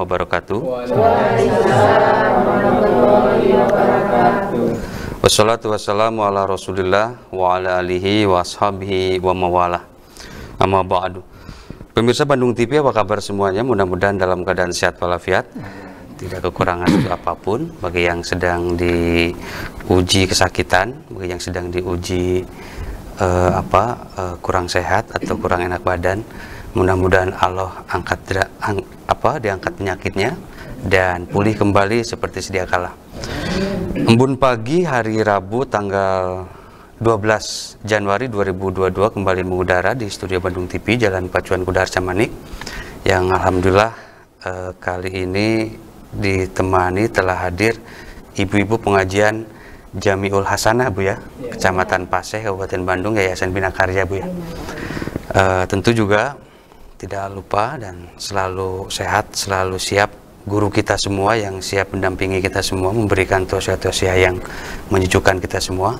wabarakatuh. Waalaikumsalam warahmatullahi wabarakatuh. Wassalatu wassalamu ala Rasulillah wa ala alihi wa ashabihi wa mawalah. Amma ba'du. Pemirsa Bandung TV, apa kabar semuanya? Mudah-mudahan dalam keadaan sehat walafiat, tidak kekurangan apapun. Bagi yang sedang diuji kesakitan, bagi yang sedang diuji kurang sehat atau kurang enak badan, mudah-mudahan Allah diangkat penyakitnya dan pulih kembali seperti sedia kala. Embun pagi hari Rabu tanggal 12 Januari 2022 kembali mengudara di studio Bandung TV, Jalan Pacuan Kuda Arca Manik, yang alhamdulillah kali ini ditemani telah hadir ibu-ibu pengajian Jamiul Hasanah, Bu ya, Kecamatan Paseh, Kabupaten Bandung, Yayasan Bina Karya, Bu ya. Tentu juga tidak lupa dan selalu sehat, selalu siap guru kita semua yang siap mendampingi kita semua, memberikan tausiah-tausiah yang menyejukkan kita semua.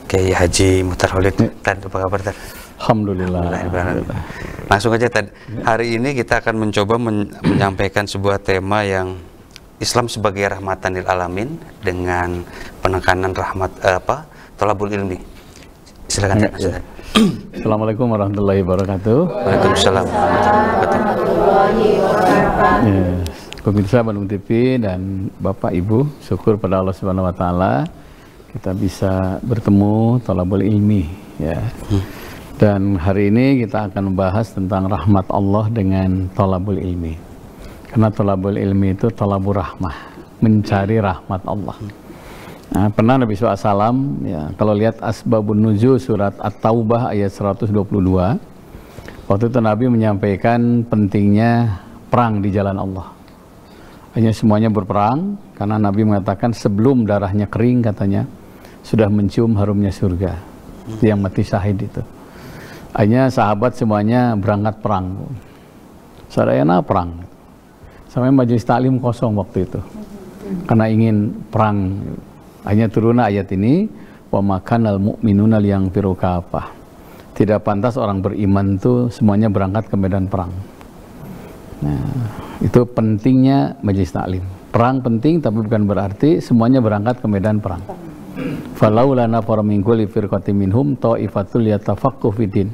Kiai Haji Muhtar Khalid, Tad, apa kabar Tad? Alhamdulillah. Langsung aja Tad. Hari ini kita akan mencoba menyampaikan sebuah tema yang Islam sebagai rahmatan lil alamin dengan penekanan thalabul ilmi. Silakan Tad. Assalamualaikum warahmatullahi wabarakatuh. Waalaikumsalam warahmatullahi wabarakatuh. Pemirsa Bandung TV dan Bapak Ibu, syukur pada Allah Subhanahu wa taala kita bisa bertemu thalabul ilmi ya. Dan hari ini kita akan membahas tentang rahmat Allah dengan thalabul ilmi. Karena thalabul ilmi itu thalabur rahmah, mencari rahmat Allah. Nah, pernah Nabi SAW ya, kalau lihat Asbabun Nuzul surat At-Taubah ayat 122, waktu itu Nabi menyampaikan pentingnya perang di jalan Allah. Hanya semuanya berperang karena Nabi mengatakan sebelum darahnya kering, katanya sudah mencium harumnya surga. Yang mati syahid itu. Hanya sahabat semuanya berangkat perang. Sadayana perang. Sampai majelis taklim kosong waktu itu. Karena ingin perang. Hanya turun ayat ini, wa makanal mu'minuna liyanfiru kafah. Tidak pantas orang beriman itu semuanya berangkat ke medan perang. Nah, itu pentingnya majelis taklim. Perang penting tapi bukan berarti semuanya berangkat ke medan perang. Falaula nafara min kulli firqatin minhum ta'ifatul yatafaqquhu fiddin.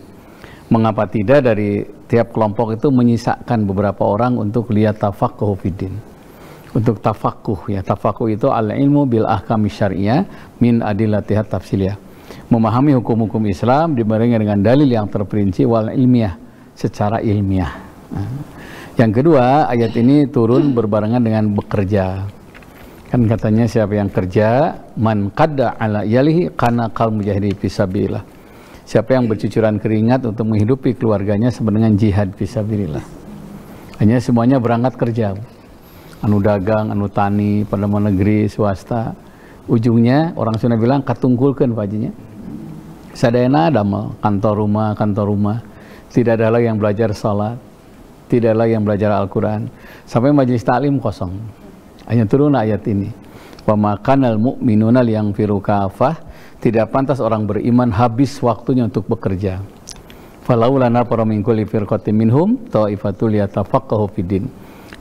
Mengapa tidak dari tiap kelompok itu menyisakan beberapa orang untuk liyatafaqquhu fiddin. Untuk tafakuh ya, tafakuh itu al-ilmu bil ahkami syariah min adillatiha tafsiliyah, memahami hukum-hukum Islam dibarengi dengan dalil yang terperinci wal ilmiah, secara ilmiah. Nah, yang kedua, ayat ini turun berbarengan dengan bekerja. Kan katanya siapa yang kerja, man qadda ala yalihi kana qal mujahidi fisabilillah. Siapa yang bercucuran keringat untuk menghidupi keluarganya sebenarnya jihad fisabilillah. Hanya semuanya berangkat kerja. Anu dagang, anu tani, pada negeri, swasta. Ujungnya orang Sunda bilang katungkulkeun pajinya. Sadayana damel kantor rumah. Tidak ada lagi yang belajar salat, tidak ada lagi yang belajar Al-Qur'an. Sampai majelis taklim kosong. Hanya turun ayat ini. Wa makanal mu'minuna liyanfiru kafah. Tidak pantas orang beriman habis waktunya untuk bekerja. Falaula nafara min kulli firqatin minhum ta'ifatul yatafaqquhu fiddin.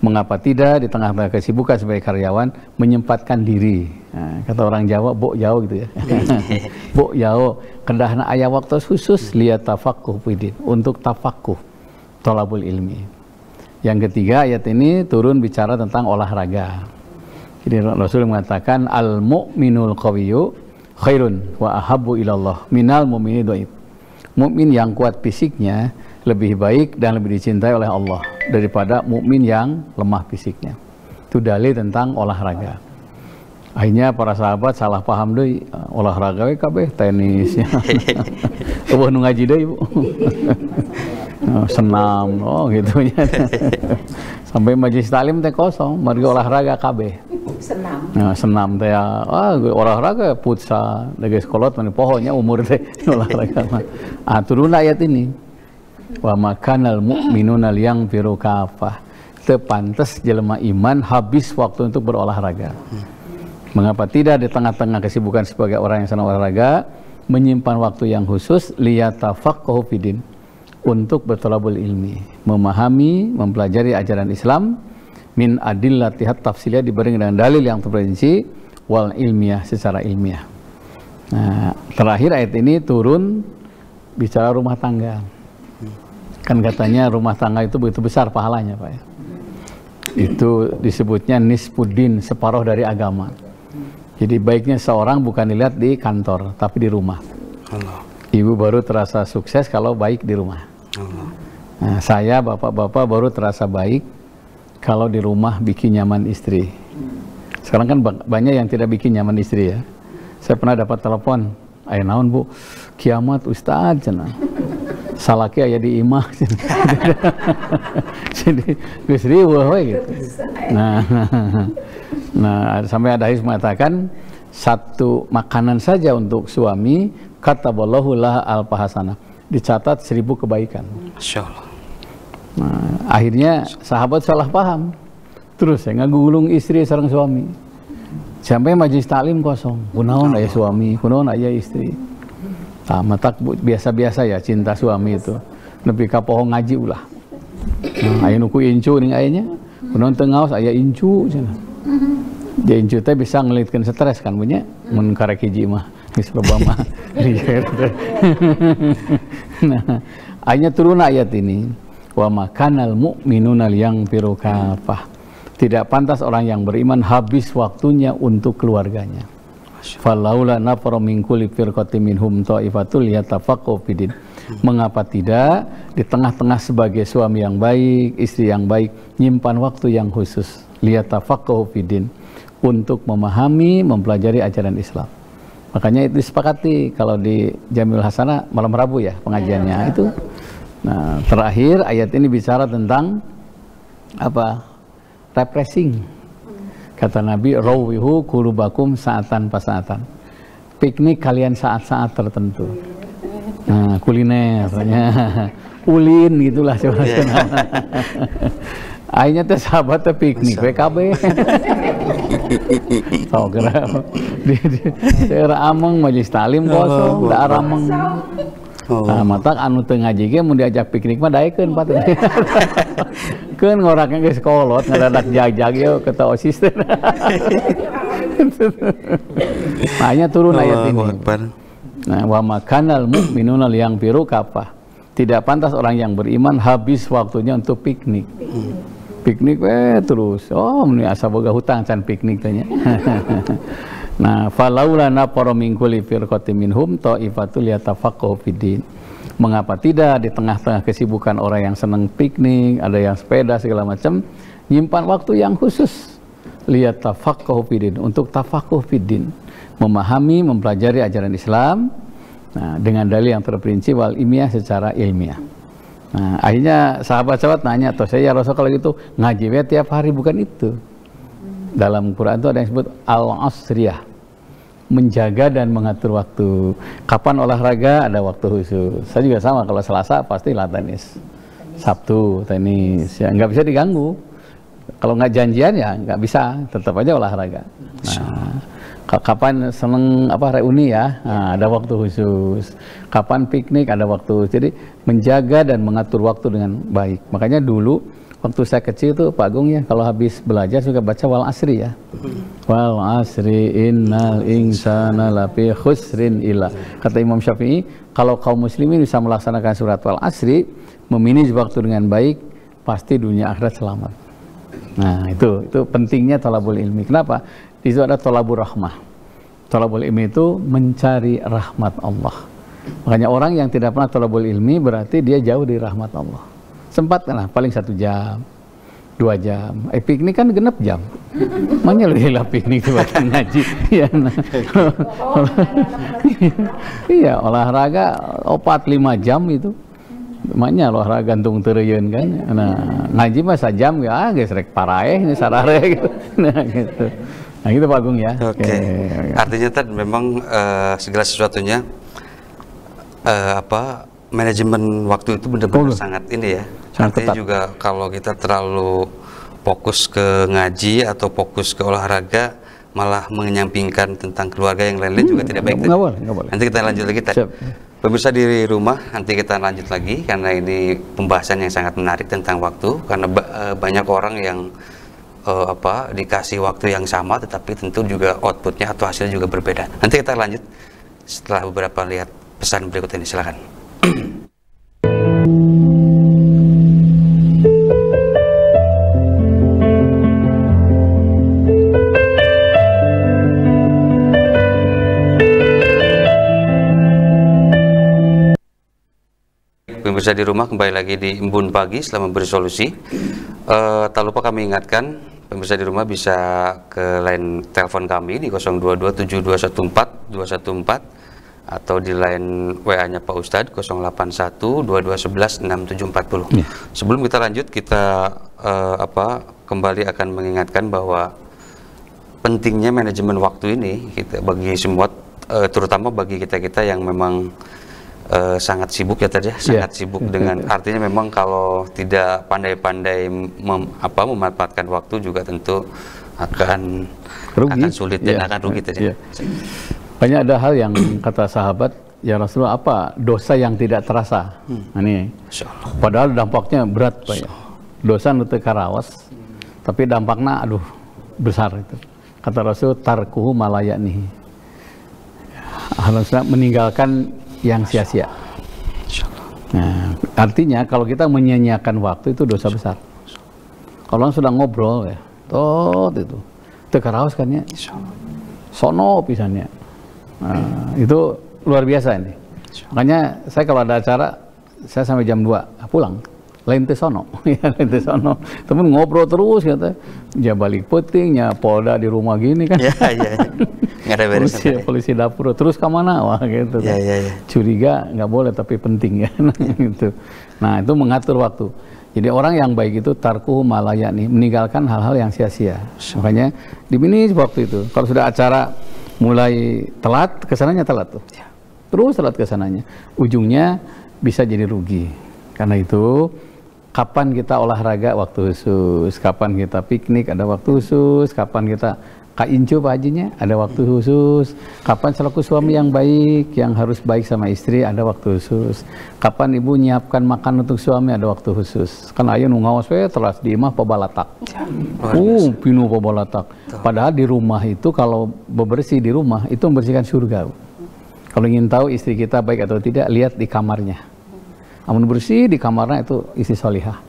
Mengapa tidak di tengah-tengah kesibukan sebagai karyawan menyempatkan diri. Nah, kata orang Jawa, bok jauh gitu ya. Bok jauh, kendahna aya waktu khusus liat tafaqquh fiddin, untuk tafaqquh thalabul ilmi. Yang ketiga, ayat ini turun bicara tentang olahraga. Jadi Rasul mengatakan al mu'minul qawiyyu khairun wa ahabbu ilallah minal mu'mini dhaif. Mukmin yang kuat fisiknya lebih baik dan lebih dicintai oleh Allah daripada mukmin yang lemah fisiknya. Itu dalil tentang olahraga. Akhirnya para sahabat salah paham deui, olahraga we kabeh tenisnya. Eueuh nu ngaji deui, Bu. Senam, gitu nya. Sampai majelis taklim teh kosong, margi olahraga kabeh. Senam. Nah, senam teh olahraga futsal, geus kolot mani pohonnya umur teh olahraga mah. Turun ayat ini. Wa makanal mu'minuna liyanfiru kafah. Teu pantes jelema iman habis waktu untuk berolahraga. Mengapa tidak di tengah-tengah kesibukan sebagai orang yang senang olahraga menyimpan waktu yang khusus liyatafaqquhu fiddin, untuk berthalabul ilmi, memahami, mempelajari ajaran Islam min adillatihat tafsiliyah, dibanding dengan dalil yang terperinci, wal ilmiah, secara ilmiah. Nah, terakhir ayat ini turun bicara rumah tangga. Kan katanya rumah tangga itu begitu besar pahalanya, Pak ya. Itu disebutnya nisfuddin, separuh dari agama. Jadi baiknya seorang bukan dilihat di kantor, tapi di rumah. Allah. Ibu baru terasa sukses kalau baik di rumah. Allah. Nah, saya, bapak-bapak baru terasa baik kalau di rumah bikin nyaman istri. Sekarang kan banyak yang tidak bikin nyaman istri ya. Saya pernah dapat telepon, "Ayo naon Bu, kiamat Ustaz cenah. Salaki aya di imah." Jadi geus riweuh we gitu. Nah, sampai ada hadis mengatakan satu makanan saja untuk suami kataballahu laha alfahasanah, dicatat 1000 kebaikan. Masya Allah. Nah, akhirnya sahabat salah paham. Terus saya ngagulung istri sareng suami. Sampai majelis taklim kosong. Kunaon aya suami, kunaon aya istri. Tah matak biasa-biasa ya cinta suami itu. Nepi ka poho ngaji ulah. Nah, aya nuku incu ning ayanya. Kunaon teu ngaos aya incu cenah. Dia incu teh bisa ngelitkeun stres kan punya. Mun karek hiji mah geus loba mah. Nah, ayatnya turun ayat ini. Wa makanal mu'minuna liyanfiru kafah. Tidak pantas orang yang beriman habis waktunya untuk keluarganya. Falaula nafara min kulli firqatin minhum ta'ifatul yatafaqahu fiddin. Mengapa tidak di tengah-tengah sebagai suami yang baik, istri yang baik, nyimpan waktu yang khusus liyatafaqahu fiddin, untuk memahami, mempelajari ajaran Islam. Makanya itu disepakati kalau di Jamil Hasanah malam Rabu ya pengajiannya itu. Nah, terakhir ayat ini bicara tentang apa? Refreshing. Kata Nabi, rawihu qulubakum sa'atan pasa'atan. Piknik kalian saat-saat tertentu. Nah, kuliner, ulin gitulah sebenarnya. Akhirnya teh sahabat teh piknik PKB. Tahu kira di daerah Ameng majelis taklim kosong, daerah Ameng. Nah, matak anu teu ngaji ge mun diajak piknik mah daekeun Pak. Keun ngorakna geus kolot ngadadak jag-jag ye kata OSIS teh. Hanya turun ayat ini. Nah, wa makanal mu'minuna liyanfiru kafah. Tidak pantas orang yang beriman habis waktunya untuk piknik. Piknik terus. Oh, mun asa boga hutang can piknik teh nya. Nah, falaula nafara min kulli firqatin minhum ta'ifatul yatafaqahu fiddin. Mengapa tidak di tengah-tengah kesibukan orang yang senang piknik, ada yang sepeda segala macam, nyimpan waktu yang khusus liyatafaqahu fiddin, untuk tafaqquh fiddin, memahami, mempelajari ajaran Islam. Nah, dengan dalil yang terperinci wal ilmiah, secara ilmiah. Nah, akhirnya sahabat-sahabat nanya, "Toh saya ya Rasul kalau gitu ngaji we tiap hari?" Bukan itu. Dalam Quran itu ada yang disebut al-asriyah, menjaga dan mengatur waktu. Kapan olahraga ada waktu khusus. Saya juga sama, kalau Selasa pasti lah tenis, Sabtu tenis, ya nggak bisa diganggu. Kalau nggak janjian ya nggak bisa, tetap aja olahraga. Nah, kapan seneng apa reuni ya, nah, ada waktu khusus. Kapan piknik ada waktu. Jadi menjaga dan mengatur waktu dengan baik. Makanya dulu waktu saya kecil tuh Pak Agung ya, kalau habis belajar suka baca wal asri ya. Wal asri innal insana lafi khusrin illa. Kata Imam Syafi'i, kalau kaum muslimin bisa melaksanakan surat wal asri, memanage waktu dengan baik, pasti dunia akhirat selamat. Nah, itu pentingnya thalabul ilmi. Kenapa? Di situ ada thalabur rahmah. Thalabul ilmi itu mencari rahmat Allah. Makanya orang yang tidak pernah thalabul ilmi berarti dia jauh dari rahmat Allah. Sempat kan paling 1 jam, 2 jam. Piknik kan genep jam. Makanya lu hilang piknik buat ngaji. Iya, nah. Iya, olahraga 4-5 jam itu. Makanya olahraga gantung teureun kan. Nah, ngaji mah 1 jam ya geus rek paraeh ini sarare gitu. Nah, gitu. Nah, gitu Pak Agung ya. Oke. Artinya tadi memang segala sesuatunya manajemen waktu itu benar-benar sangat ini ya. Artinya juga kalau kita terlalu fokus ke ngaji atau fokus ke olahraga, malah menyampingkan tentang keluarga yang lain-lain juga tidak baik. Nggak boleh. Nanti kita lanjut lagi tadi. Pemirsa di rumah, nanti kita lanjut lagi karena ini pembahasan yang sangat menarik tentang waktu, karena banyak orang yang dikasih waktu yang sama, tetapi tentu juga outputnya atau hasilnya juga berbeda. Nanti kita lanjut setelah beberapa lihat pesan berikut ini, silakan. Pemirsa di rumah, kembali lagi di Embun Pagi setelah memberi solusi. Tak lupa kami ingatkan pemirsa di rumah bisa ke line telepon kami di 0227214 atau di line WA-nya Pak Ustadz 08122116740. Sebelum kita lanjut, kita kembali akan mengingatkan bahwa pentingnya manajemen waktu ini kita bagi semua, terutama bagi kita yang memang sangat sibuk ya tadi, sangat sibuk dengan artinya memang kalau tidak pandai-pandai memanfaatkan waktu juga tentu akan sulit dan akan rugi tadi. Banyak ada hal yang kata sahabat, ya Rasulullah, apa dosa yang tidak terasa. Ini padahal dampaknya berat Pak ya. Dosa nutu karawas, tapi dampaknya besar itu. Kata Rasul, tarkuhu malayani. Harusnya meninggalkan yang sia-sia. Nah, artinya kalau kita menyia-nyiakan waktu itu dosa besar. Kalau orang sudah ngobrol ya, itu tekaraos kan ya, sono pisannya. Nah, itu luar biasa ini. Makanya saya kalau ada acara, saya sampai jam 2 pulang. Lain teh sono, ya lain teh sono. Temen ngobrol terus kata, ya balik putingnya Polda di rumah gini kan. Iya. Nggak ada beres. Polisi dapur terus ke mana? Wah gitu. Iya. Curiga nggak boleh tapi penting ya. Gitu. Nah itu mengatur waktu. Jadi orang yang baik itu tarkuhu malayani, meninggalkan hal-hal yang sia-sia. Makanya dimini waktu itu. Kalau sudah acara mulai telat, kesananya telat tuh. Terus telat kesananya. Ujungnya bisa jadi rugi. Karena itu kapan kita olahraga waktu khusus, kapan kita piknik ada waktu khusus, kapan kita kaincu Pak Hajinya ada waktu khusus, kapan selaku suami yang baik, yang harus baik sama istri ada waktu khusus, kapan ibu nyiapkan makan untuk suami ada waktu khusus. Kan ayo ngawas we telas di imah pabalatak. Pinu pabalatak. Padahal di rumah itu kalau bebersih di rumah itu membersihkan surga. Kalau ingin tahu istri kita baik atau tidak, lihat di kamarnya. Amun bersih di kamarnya itu isi solihah.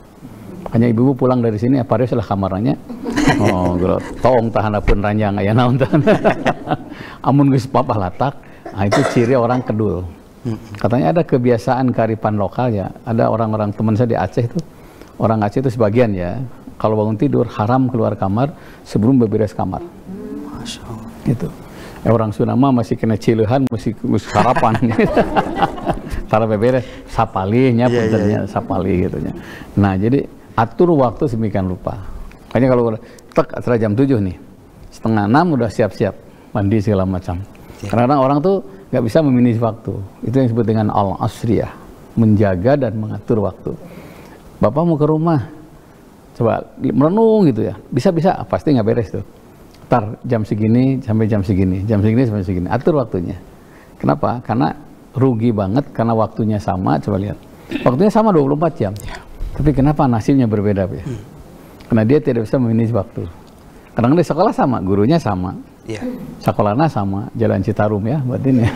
Makanya ibu pulang dari sini apa lah kamarnya. Oh, tong tahan pun ranjang aya naon tahan. Amun geus papalatak, itu ciri orang kedul. Katanya ada kebiasaan kearifan lokal ya. Ada orang-orang teman saya di Aceh itu. Orang Aceh itu sebagian ya. Kalau bangun tidur haram keluar kamar sebelum beberes kamar. Masya Allah. Gitu. Orang Sunama masih kena cilehan, masih sarapan. Tara beberes sapalihnya puntennya sapalih gitu nya. Nah, jadi atur waktu sedemikian rupa. Makanya kalau acara jam 7 nih, 5:30 udah siap-siap mandi segala macam. Karena orang tuh nggak bisa memanage waktu. Itu yang disebut dengan al-asriyah, menjaga dan mengatur waktu. Bapak mau ke rumah, coba merenung gitu ya. Bisa-bisa pasti nggak beres tuh. Ntar jam segini sampai jam segini, jam segini sampai segini. Atur waktunya. Kenapa? Karena rugi banget karena waktunya sama. Coba lihat, waktunya sama 24 jam. Tapi kenapa nasibnya berbeda ya? Karena dia tidak bisa memanage waktu. Kadang di sekolah sama, gurunya sama. Sekolahnya sama, Jalan Citarum ya, berarti ini.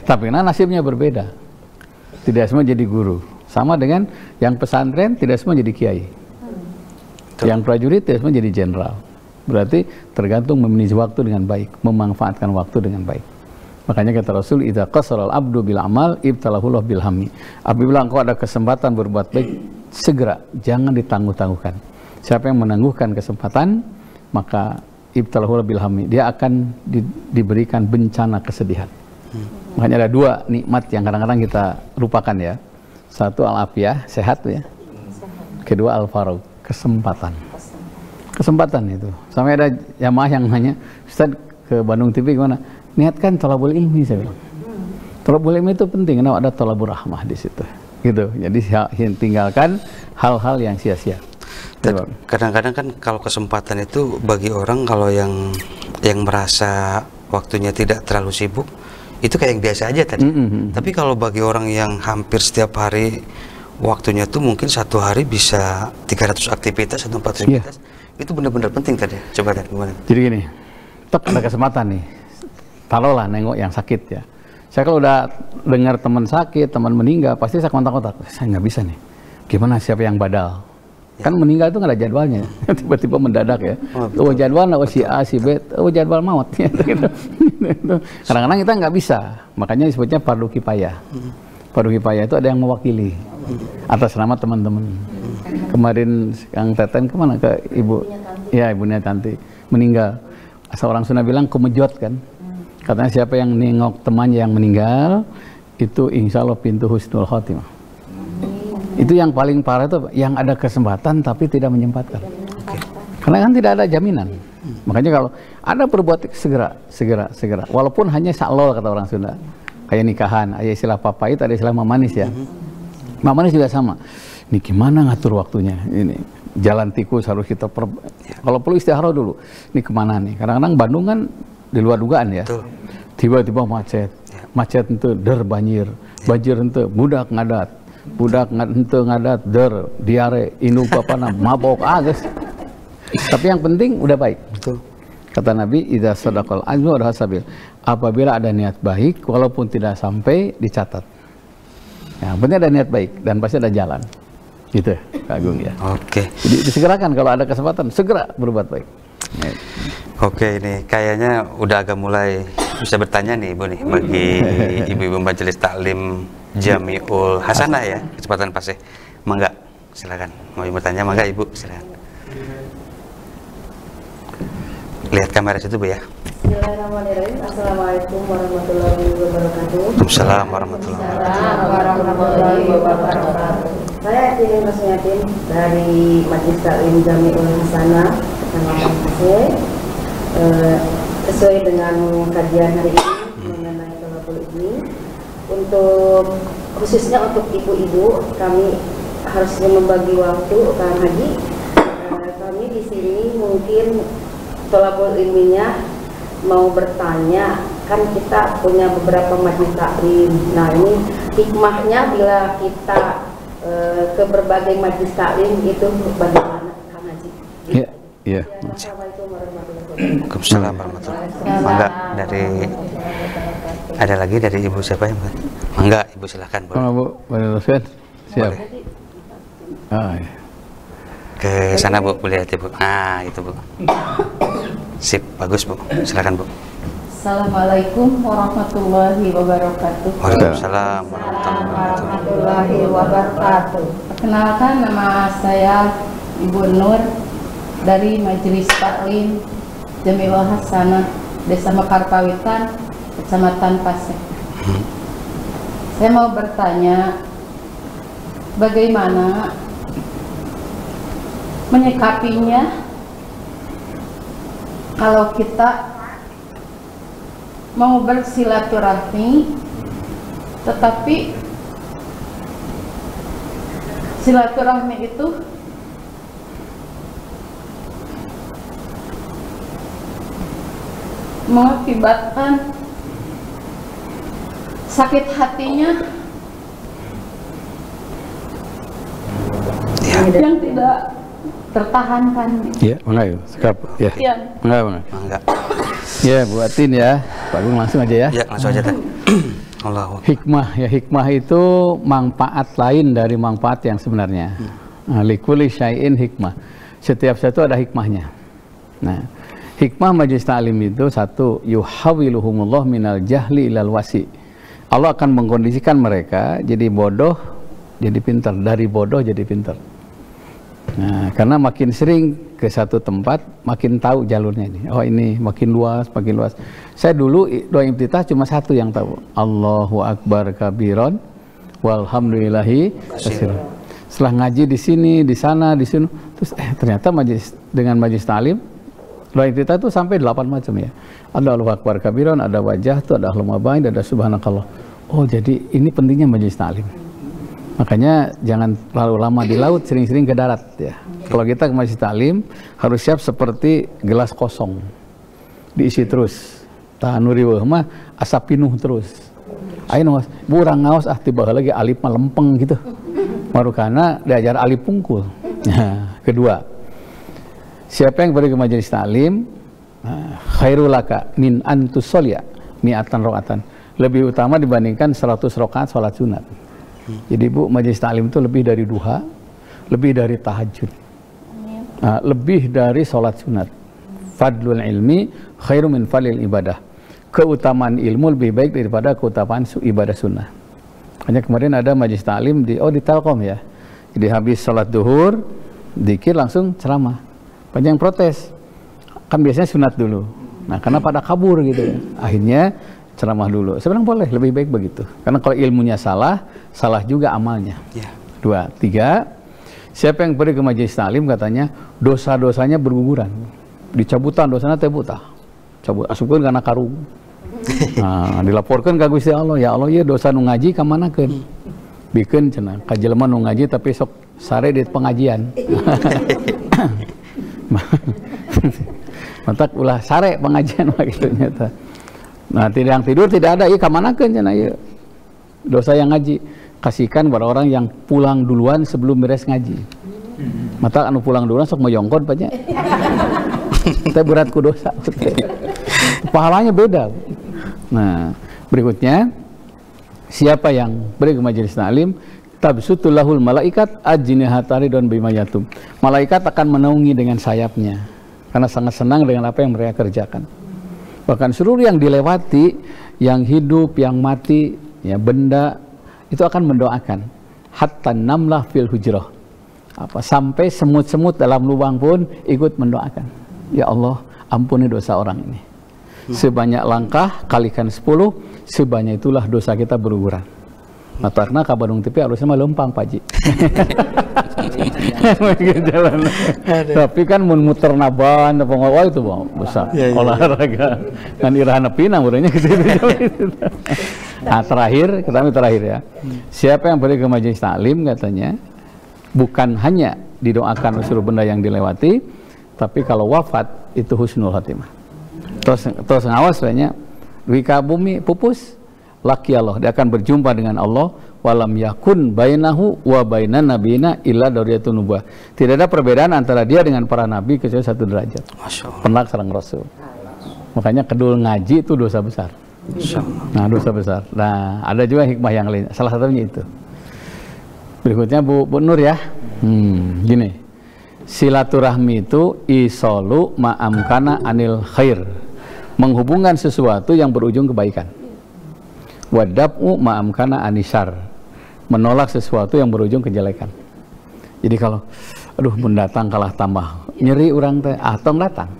Tapi karena nasibnya berbeda. Tidak semua jadi guru. Sama dengan yang pesantren, tidak semua jadi kiai. Yang prajurit tidak semua jadi jenderal. Berarti tergantung memanage waktu dengan baik, memanfaatkan waktu dengan baik. Makanya kata Rasul, idza qasaral abdu bil amal ibtalahullah bil hammi. Apabila engkau ada kesempatan berbuat baik, segera, jangan ditangguh-tangguhkan. Siapa yang menangguhkan kesempatan, maka ibtalahullah bil hammi, dia akan diberikan bencana kesedihan. Makanya ada dua nikmat yang kadang-kadang kita lupakan ya. Satu al-afiyah, sehat ya. Kedua al-faragh, kesempatan. Kesempatan itu. Sampai ada jamaah yang nanya, Ustaz ke Bandung TV gimana? Niatkan thalabul ilmi, saya bilang. Thalabul ilmi itu penting, karena ada thalabur rahmah di situ. Gitu. Jadi tinggalkan hal-hal yang sia-sia. Kadang-kadang kan kalau kesempatan itu bagi orang kalau yang merasa waktunya tidak terlalu sibuk, itu kayak yang biasa aja tadi. Tapi kalau bagi orang yang hampir setiap hari waktunya tuh mungkin satu hari bisa 300 aktivitas atau 400 aktivitas. Itu benar-benar penting tadi. Coba tadi gimana? Jadi gini, ada kesempatan nih, taruhlah nengok yang sakit ya. Saya kalau udah dengar teman sakit, teman meninggal, pasti saya kontak-kontak. Saya nggak bisa nih. Gimana siapa yang badal? Kan meninggal itu nggak ada jadwalnya, tiba-tiba mendadak ya. Oh jadwal, oh si A, si B, oh jadwal maut. Kadang-kadang kita nggak bisa, makanya disebutnya fardu kifayah. Fardu kifayah itu ada yang mewakili atas nama teman-teman. Kemarin Kang Teten kemana, ke ibu? Ya, ibunya Tanti meninggal. Seorang Sunda bilang kumejot kan. Katanya siapa yang nengok temannya yang meninggal, itu insya Allah pintu husnul khotimah. Itu yang paling parah itu yang ada kesempatan tapi tidak menyempatkan. Karena kan tidak ada jaminan. Makanya kalau ada perbuatan segera. Walaupun hanya sa'lol kata orang Sunda. Kayak nikahan, ada istilah papait, ada istilah mamanis ya. Mamanis juga sama. Ini gimana ngatur waktunya? Ini jalan tikus harus kita kalau perlu istihara dulu. Ini kemana nih? Kadang-kadang Bandung kan di luar dugaan ya. Tiba-tiba macet. Macet itu banjir. Banjir itu budak ngadat. Budak ngadat diare indung papana mabok guys. Tapi yang penting udah baik. Betul. Kata Nabi, idza sadaqal azmu wa hasabil. Apabila ada niat baik walaupun tidak sampai dicatat. Ya, penting ada niat baik dan pasti ada jalan. Gitu ya, Kak Agung ya. Oke. Jadi disegerakan kalau ada kesempatan segera berbuat baik. Ya. Oke, ini kayaknya udah agak mulai bisa bertanya nih Ibu nih bagi ibu-ibu majelis taklim Jamiul Hasanah ya, kecepatan pasih. Mangga, silakan. Mau bertanya, mangga Ibu, silakan. Lihat kamera situ Bu ya. Bismillahirrahmanirrahim. Assalamualaikum warahmatullahi wabarakatuh. Waalaikumsalam warahmatullahi wabarakatuh. Saya ingin Masyatin dari Majelis Taklim Jamiul Hasanah Kecamatan Pasir. Sesuai dengan kajian hari ini mengenai tolabul ini, untuk khususnya untuk ibu-ibu, kami harusnya membagi waktu Kang Haji. Kami di sini mungkin tolabul ilminya mau bertanya, kan kita punya beberapa majelis taklim. Nah ini hikmahnya bila kita ke berbagai majelis taklim itu bagaimana Kang Haji? Iya, iya. Assalamualaikum warahmatullahi wabarakatuh. Waalaikumsalam warahmatullahi wabarakatuh. Mangga dari ada lagi dari Ibu siapa ya? Mangga Ibu silakan Bu. Bu, boleh teruskan? Siap. Ah, ya. Ke sana Bu, boleh lihat Bu. Nah, itu Bu. Sip, bagus Bu. Silakan Bu. Assalamualaikum warahmatullahi wabarakatuh. Waalaikumsalam warahmatullahi wabarakatuh. Perkenalkan, nama saya Ibu Nur dari Majelis Taklim Jamiul Hasanah Desa Mekar Pawitan, Kecamatan Pasir. Saya mau bertanya, bagaimana menyikapinya kalau kita mau bersilaturahmi tetapi silaturahmi itu mengakibatkan sakit hatinya yang tidak tertahankan. Iya, mangga sekap. Ya. Iya. Mangga. Mangga. Ya, buatin ya. Pak Agung langsung aja ya. Ya, langsung aja teh. Allahu Hikmah ya, hikmah itu manfaat lain dari manfaat yang sebenarnya. Likulli syai'in hikmah. Setiap satu ada hikmahnya. Nah, hikmah majelis taklim itu satu, yuhawiluhumullah minal jahli ilal wasi. Allah akan mengkondisikan mereka jadi bodoh jadi pintar, dari bodoh jadi pintar. Nah, karena makin sering ke satu tempat, makin tahu jalurnya ini. Oh ini makin luas, makin luas. Saya dulu doa iftitah cuma satu yang tahu. Allahu Akbar kabiron, walhamdulillahi katsiran. Setelah ngaji di sini, di sana, di sini, terus ternyata dengan majelis taklim doa iftitah itu sampai 8 macam ya. Ada Allahu Akbar kabiron, ada wajah tuh, ada Allahumma bain, ada subhanakallah. Oh jadi ini pentingnya majelis taklim. Makanya jangan terlalu lama di laut, sering-sering ke darat ya. Kalau kita ke majelis taklim harus siap seperti gelas kosong, diisi terus. Tanuri mah asap pinuh terus. Ayo ngaos, burang ngaos tiba lagi alif mah lempeng gitu. Marukana diajar alif pungkul. Nah, kedua, siapa yang pergi ke majelis taklim, khairul laka min antusolya mi'atan rakaatan, lebih utama dibandingkan 100 rakaat sholat sunat. Jadi Bu, majelis taklim itu lebih dari duha, lebih dari tahajud, lebih dari sholat sunat. Fadlul ilmi khairu min fadlil ibadah. Keutamaan ilmu lebih baik daripada keutamaan ibadah sunnah. Hanya kemarin ada majelis taklim di Telkom ya. Jadi habis sholat duhur, dikir langsung ceramah. Banyak yang protes. Kan biasanya sunat dulu. Nah, karena pada kabur gitu ya. Akhirnya ceramah dulu. Sebenarnya boleh, lebih baik begitu. Karena kalau ilmunya salah, salah juga amalnya. Yeah. 2, 3. Siapa yang pergi ke majelis taklim katanya dosa-dosanya berguguran. Dicabutan dosanya teh buta. Cabut asupkeun kana karung. Nah, dilaporkan ke Gusti Allah, ya Allah ya dosa nu ngaji ka manakeun. Bikeun cenah ka jelema nu ngaji tapi sok sare di pengajian. Mantak ulah sare pengajian gitu nyata. Nah, yang tidur tidak ada, ieu ka manakeun cenah ieu. Dosa yang ngaji kasihkan pada orang yang pulang duluan sebelum beres ngaji. Mata anu pulang duluan sok moyongkon banyak. Teh berat ku dosa. Pahalanya beda. Nah, berikutnya siapa yang pergi ke majelis taklim, tabsutul lahul malaikat ajnihatari don bima yatum. Malaikat akan menaungi dengan sayapnya karena sangat senang dengan apa yang mereka kerjakan. Bahkan seluruh yang dilewati, yang hidup, yang mati, ya benda itu akan mendoakan. Hatta namlah fil hujrah. Sampai semut-semut dalam lubang pun ikut mendoakan. Ya Allah, ampuni dosa orang ini. Sebanyak langkah kalikan 10, sebanyak itulah dosa kita berguguran. Nah, karena ka Bandung TV harusnya mah lempang Pak Ji. Tapi kan mun muter naban apa ngawal itu bang besar olahraga. Kan irahana pinang urangnya gitu. Nah, terakhir ya. Siapa yang pergi ke majelis taklim katanya bukan hanya didoakan seluruh benda yang dilewati, tapi kalau wafat itu husnul khatimah. Terus ngawas banyak wika bumi pupus laki Allah, dia akan berjumpa dengan Allah. Walam yakun bainahu wa bainan nabiyina illa dariyatun nubuwah. Tidak ada perbedaan antara dia dengan para nabi kecuali 1 derajat. Penak sareng Rasul. Makanya kedul ngaji itu dosa besar. Nah, dosa besar. Nah, ada juga hikmah yang lain. Salah satunya itu. Berikutnya Bu Nur ya. Gini. Silaturahmi itu isolu ma'amkana anil khair, menghubungkan sesuatu yang berujung kebaikan. Wadab'u ma'amkana anisar, menolak sesuatu yang berujung kejelekan. Jadi kalau aduh mendatang kalah tambah nyeri orang teh tong datang.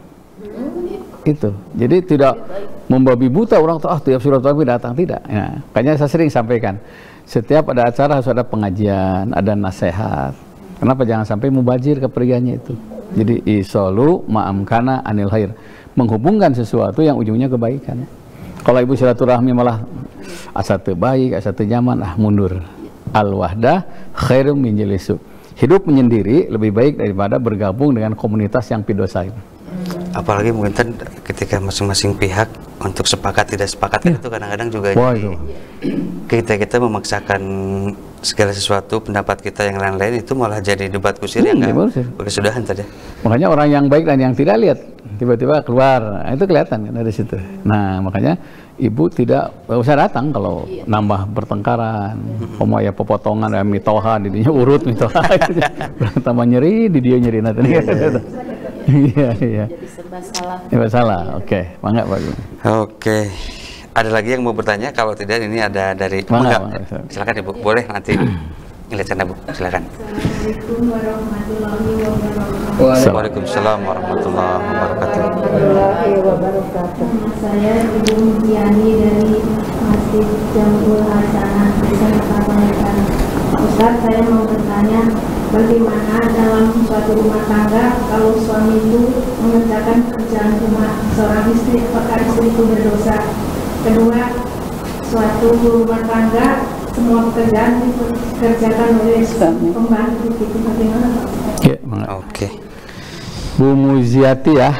Itu. Jadi tidak membabi buta orang tuh tiap silaturahmi datang, tidak. Nah, makanya saya sering sampaikan, setiap ada acara harus ada pengajian, ada nasihat. Kenapa jangan sampai mubazir kepergiannya itu? Jadi isolu ma'amkana anil khair, menghubungkan sesuatu yang ujungnya kebaikan. Kalau ibu silaturahmi malah asa teu baik, asa teu nyaman, mundur. Al wahdah khairum min jalisu. Hidup menyendiri lebih baik daripada bergabung dengan komunitas yang pidosa itu. Apalagi mungkin ketika masing-masing pihak untuk sepakat tidak sepakat kan itu kadang-kadang juga kita memaksakan segala sesuatu pendapat kita yang lain-lain itu malah jadi debat kusir yang enggak berkesudahan tadi. Makanya orang yang baik dan yang tidak lihat tiba-tiba keluar, nah, itu kelihatan kan dari situ. Nah, makanya ibu tidak usah datang kalau nambah pertengkaran, ya pepotongan ya mitoha didinya urut mitoha tambah nyeri di dia nyeri nanti. Iya. Jadi serba salah. Serba salah. Oke, mangga Pak. Oke. Ada lagi yang mau bertanya? Kalau tidak ini ada dari mangga. Silakan Ibu. Boleh nanti lihat sana Bu. Silakan. Assalamualaikum warahmatullahi wabarakatuh. Waalaikumsalam warahmatullahi wabarakatuh. Nama saya Ibu Mujiani dari Masjid Jamul Hasanah Desa Kepangetan. Pak Ustadz, saya mau bertanya, bagaimana dalam suatu rumah tangga kalau suami itu mengerjakan pekerjaan rumah seorang istri, apakah istri itu berdosa? Kedua, suatu rumah tangga semua pekerjaan dikerjakan oleh pembantu, itu bagaimana Pak? Ya, oke. Bu Mujiati ya?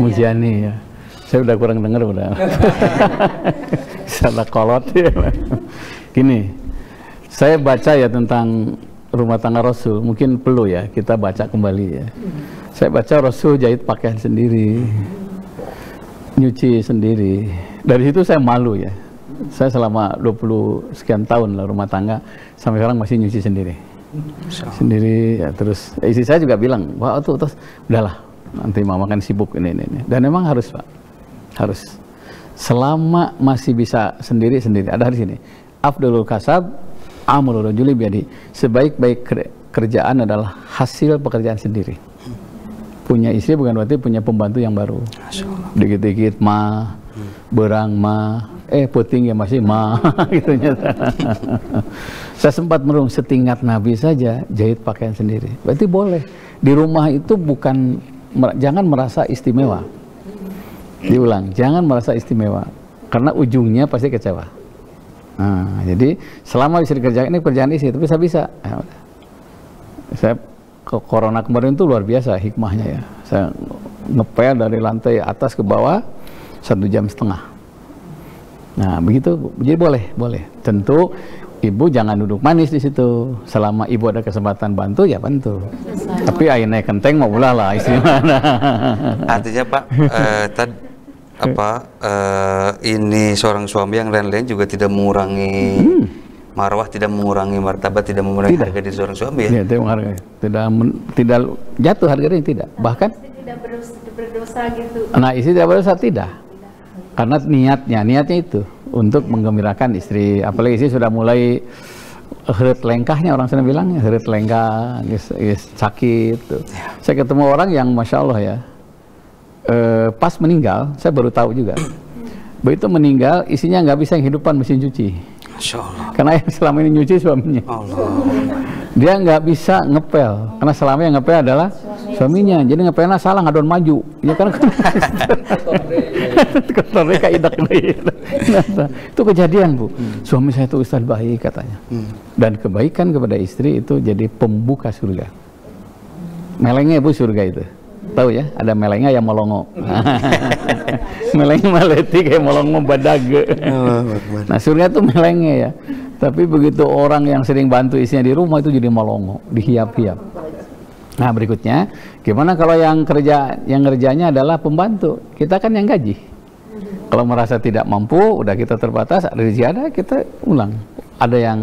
Mujiani ya. Saya udah kurang dengar udah. Salah kolot ya. Gini, Saya baca ya tentang rumah tangga Rasul, mungkin perlu ya kita baca kembali ya. Saya baca Rasul jahit pakaian sendiri, nyuci sendiri. Dari situ saya malu ya. Saya selama 20 sekian tahun lah rumah tangga, sampai sekarang masih nyuci sendiri. Sendiri ya. Terus istri saya juga bilang, wah tuh terus udahlah, nanti mama kan sibuk ini. Dan memang harus Pak, harus. Selama masih bisa sendiri. Ada di sini. Afdalul kasab amalul rajuli biadi. Sebaik-baik kerjaan adalah hasil pekerjaan sendiri. Punya istri bukan berarti punya pembantu yang baru. Dikit-dikit ma, berang ma, puting ya masih ma, gitu. Saya sempat merung setingkat Nabi saja jahit pakaian sendiri. Berarti boleh. Di rumah itu bukan, jangan merasa istimewa. Diulang, jangan merasa istimewa. Karena ujungnya pasti kecewa. Nah, jadi selama bisa dikerjakan, ini pekerjaan istri, tapi saya bisa. Ya, saya ke corona kemarin itu luar biasa hikmahnya ya. Saya ngepel dari lantai atas ke bawah 1,5 jam. Nah begitu, jadi boleh. Tentu ibu jangan duduk manis di situ. Selama ibu ada kesempatan bantu ya bantu. Tapi airnya kenteng mau ulah lah istri mana. Artinya Pak, ini seorang suami yang lain-lain juga tidak mengurangi marwah, tidak mengurangi martabat, tidak mengurangi harga di seorang suami ya? Tidak menghargai, tidak jatuh harganya, tidak. Bahkan tidak berdosa gitu. Nah istri tidak berdosa, tidak. Karena niatnya itu untuk menggembirakan istri. Apalagi istri sudah mulai heret lengkahnya, orang sana bilang heret lengkah, sakit. Saya ketemu orang yang Masya Allah ya, pas meninggal, saya baru tahu juga. Begitu meninggal, isinya nggak bisa hidupan mesin cuci. Masya Allah. Karena yang selama ini nyuci suaminya. Allah. Dia nggak bisa ngepel, karena selama yang ngepel adalah suaminya. Jadi ngepelnya salah, ngadon maju. Ya kan? Kotornya kayak idak. Itu kejadian Bu. Suami saya itu ustadz baik katanya. Dan kebaikan kepada istri itu jadi pembuka surga. Melengnya Bu surga itu. Tahu ya, ada melengnya yang molongo. Melengnya maleti kayak molongo badage. Nah surga itu melengnya ya. Tapi begitu orang yang sering bantu istrinya di rumah itu jadi molongo, dihiap-hiap. Nah berikutnya, gimana kalau yang kerjanya adalah pembantu? Kita kan yang gaji. Kalau merasa tidak mampu, udah kita terbatas, rezeki ada, kita ulang. Ada yang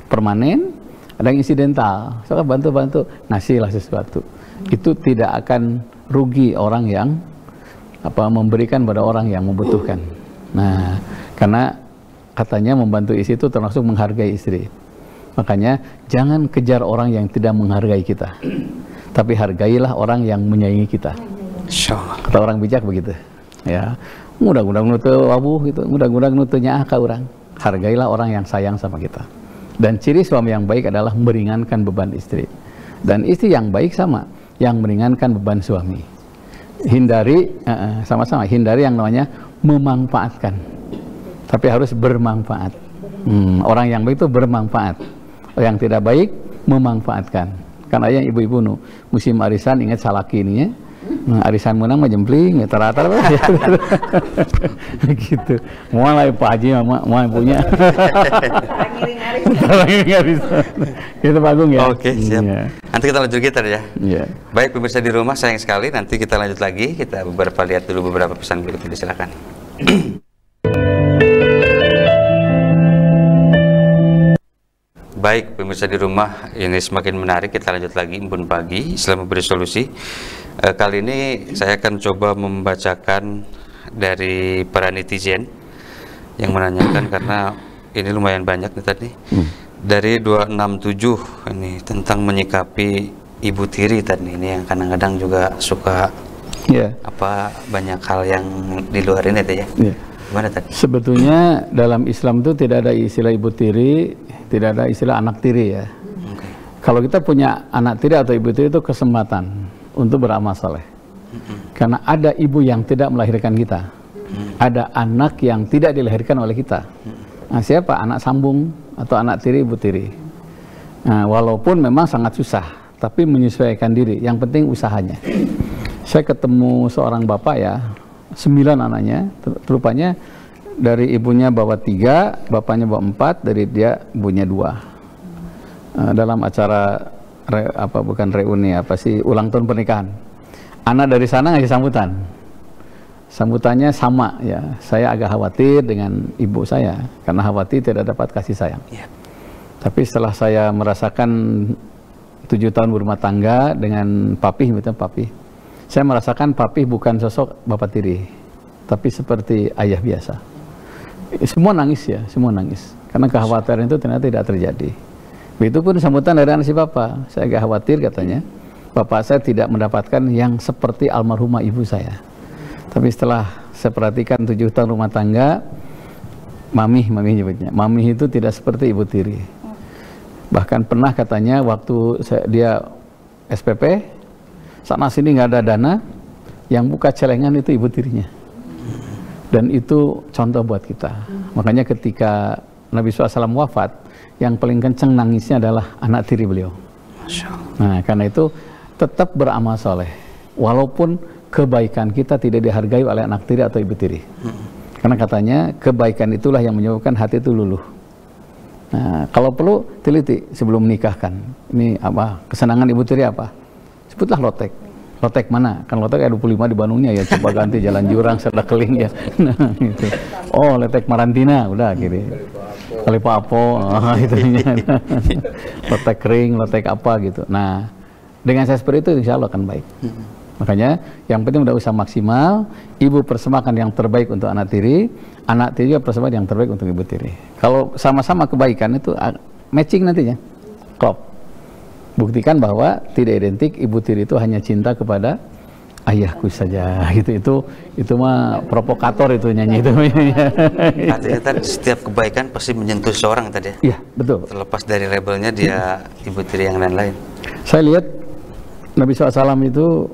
permanen, ada yang insidental. Soalnya bantu-bantu, ngasihlah sesuatu. Itu tidak akan rugi orang yang memberikan pada orang yang membutuhkan. Nah, karena katanya membantu istri itu termasuk menghargai istri. Makanya jangan kejar orang yang tidak menghargai kita, tapi hargailah orang yang menyayangi kita. Insyaallah. Kata orang bijak begitu. Ya, mudah-mudahan nutu wabuh gitu, mudah-mudahan nutunya ka orang. Hargailah orang yang sayang sama kita. Dan ciri suami yang baik adalah meringankan beban istri. Dan istri yang baik sama, yang meringankan beban suami. Hindari, sama-sama hindari yang namanya memanfaatkan. Tapi harus bermanfaat. Orang yang baik itu bermanfaat. Yang tidak baik memanfaatkan. Kan ayah ibu-ibu nu musim arisan ingat salaki ini ya. Arisan menang mah jempling ya teratar gitu. Mau lah Pak Haji mau punya. Ngiring arisan. Itu bagus ya. Oke, siap. Ya. Nanti kita lanjut gitar ya. Iya. Baik pemirsa di rumah, sayang sekali nanti kita lanjut lagi. Kita lihat dulu beberapa pesan berikut ini, silakan. Baik pemirsa di rumah, ini semakin menarik. Kita lanjut lagi Embun Pagi Islam Memberi Solusi. Kali ini saya akan coba membacakan dari para netizen yang menanyakan, karena ini lumayan banyak nih tadi. Dari 267 ini tentang menyikapi ibu tiri tadi, ini yang kadang-kadang juga suka banyak hal yang di luar ini tadi ya. Gimana tadi? Sebetulnya dalam Islam itu tidak ada istilah ibu tiri, tidak ada istilah anak tiri ya. Kalau kita punya anak tiri atau ibu tiri itu kesempatan untuk beramal soleh. Karena ada ibu yang tidak melahirkan kita, ada anak yang tidak dilahirkan oleh kita. Nah, siapa? Anak sambung atau anak tiri, ibu tiri. Nah, walaupun memang sangat susah, tapi menyesuaikan diri. Yang penting usahanya. Saya ketemu seorang bapak ya, 9 anaknya, rupanya dari ibunya bawa 3, bapaknya bawa 4, dari dia ibunya 2. dalam acara bukan reuni, ulang tahun pernikahan. Anak dari sana ngasih sambutan. Sambutannya sama ya. Saya agak khawatir dengan ibu saya karena khawatir tidak dapat kasih sayang. Tapi setelah saya merasakan 7 tahun berumah tangga dengan papi, saya merasakan papi bukan sosok bapak tiri, tapi seperti ayah biasa. Semua nangis ya, semua nangis. Karena kekhawatiran itu ternyata tidak terjadi. Begitupun sambutan dari anak si bapak. Saya agak khawatir katanya, bapak saya tidak mendapatkan yang seperti almarhumah ibu saya. Tapi setelah saya perhatikan 7 tahun rumah tangga, mami nyebutnya, mami itu tidak seperti ibu tiri. Bahkan pernah katanya waktu dia SPP, sana sini nggak ada dana, yang buka celengan itu ibu tirinya. Dan itu contoh buat kita. Makanya ketika Nabi SAW wafat, yang paling kencang nangisnya adalah anak tiri beliau. Nah, karena itu tetap beramal soleh, walaupun kebaikan kita tidak dihargai oleh anak tiri atau ibu tiri. Karena katanya kebaikan itulah yang menyebabkan hati itu luluh. Nah, kalau perlu teliti sebelum menikahkan. Ini apa? Kesenangan ibu tiri apa? Sebutlah lotek. Lotek mana? Kan lotek ada 25 di Bandungnya ya. Coba ganti jalan jurang, Sedakeling ya. Nah, gitu. Oh, lotek Marantina, udah gini. Kalipapo, itunya. Lotek kering, lotek apa gitu. Nah, dengan saya seperti itu insya Allah akan baik. Makanya yang penting udah usaha maksimal, ibu persembahkan yang terbaik untuk anak tiri juga persembahkan yang terbaik untuk ibu tiri. Kalau sama-sama kebaikan itu matching nantinya, klop. Buktikan bahwa tidak identik ibu tiri itu hanya cinta kepada ayahku saja. Itu mah provokator itu nyanyi itu. Artinya tadi setiap kebaikan pasti menyentuh seorang tadi ya? Iya, betul. Terlepas dari labelnya dia ibu tiri yang lain-lain. Saya lihat Nabi SAW itu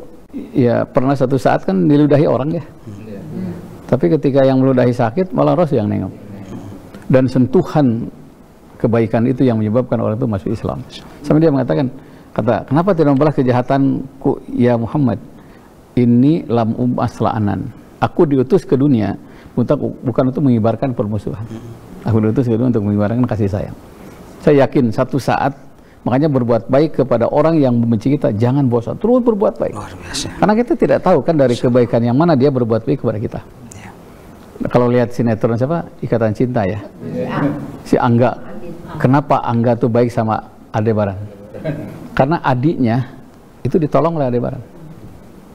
ya pernah satu saat kan diludahi orang ya. Tapi ketika yang meludahi sakit malah Rasul yang nengok. Dan sentuhan kebaikan itu yang menyebabkan orang itu masuk Islam. Sampai dia mengatakan, kenapa tidak membalas kejahatanku ya Muhammad? Ini lam asla'anan. Aku diutus ke dunia bukan untuk mengibarkan permusuhan. Aku diutus ke dunia untuk mengibarkan kasih sayang. Saya yakin satu saat makanya berbuat baik kepada orang yang membenci kita, jangan bosan, terus berbuat baik. Luar biasa. Karena kita tidak tahu kan dari kebaikan yang mana dia berbuat baik kepada kita. Ya. Kalau lihat sinetron siapa? Ikatan Cinta ya. Si Angga. Kenapa Angga tuh baik sama Aldebaran? Karena adiknya itu ditolong oleh Aldebaran.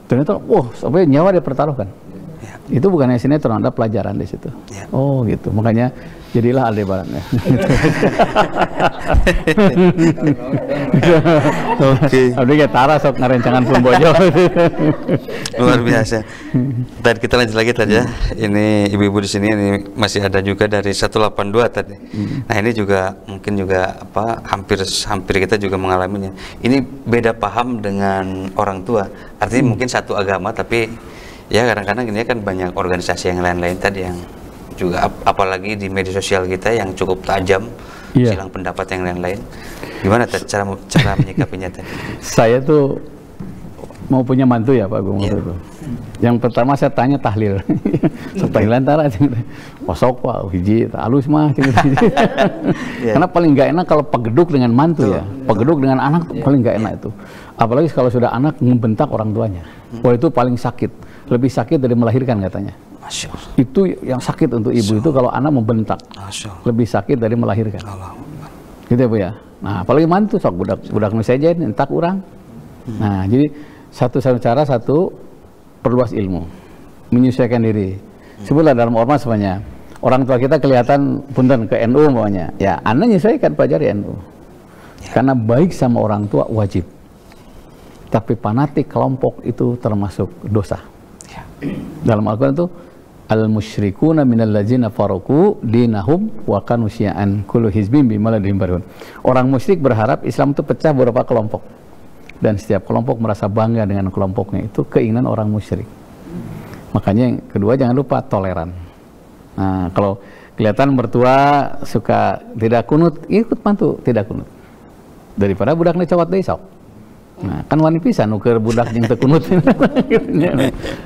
Ternyata, sampai nyawa dia pertaruhkan. Ya. Itu bukannya sinetron, ada pelajaran di situ. Ya. Oh gitu, makanya jadilah Aldebaran ya. Oke. Abdi kayak Tara sok ngarencangan pun bojo. Luar biasa. Dan kita lanjut lagi tadi ya. Ini ibu-ibu di sini ini masih ada juga dari 182 tadi. Nah, ini juga mungkin juga hampir kita juga mengalaminya. Ini beda paham dengan orang tua. Artinya mungkin satu agama tapi ya kadang-kadang ini kan banyak organisasi yang lain-lain tadi yang juga apalagi di media sosial kita yang cukup tajam, silang pendapat yang lain-lain. Gimana cara menyikapinya tadi? Saya tuh mau punya mantu ya Pak Gubernur itu. Yang pertama saya tanya tahlil. Tahlilan tara kosok Pak, hiji halus mah Karena paling nggak enak kalau pegeduk dengan mantu ya. Pegeduk dengan anak paling nggak enak itu. Apalagi kalau sudah anak membentak orang tuanya. Itu paling sakit. Lebih sakit dari melahirkan katanya. Itu yang sakit untuk ibu itu kalau anak membentak. Lebih sakit dari melahirkan. Gitu ya Bu ya. Nah, apalagi mantu sok budak nu sejen entak urang. Nah, jadi satu cara perluas ilmu. Menyesuaikan diri. Sebutlah dalam ormas semuanya. Orang tua kita kelihatan punten ke NU maunya. Ya, Anda menyesuaikan pelajari NU. Karena baik sama orang tua wajib. Tapi fanatik kelompok itu termasuk dosa. Dalam Al-Quran itu al-musyrikuna minal ladzina faraku dinahum wa kanu syi'an kullu hizbin bima ladayhim farihun. Orang musyrik berharap Islam itu pecah beberapa kelompok. Dan setiap kelompok merasa bangga dengan kelompoknya. Itu keinginan orang musyrik. Makanya yang kedua jangan lupa toleran. Nah, kalau kelihatan mertua suka tidak kunut, ikut mantu tidak kunut. Daripada budaknya cawat deui sok. Nah, kan wani pisan nuker budak jeung teu kunut.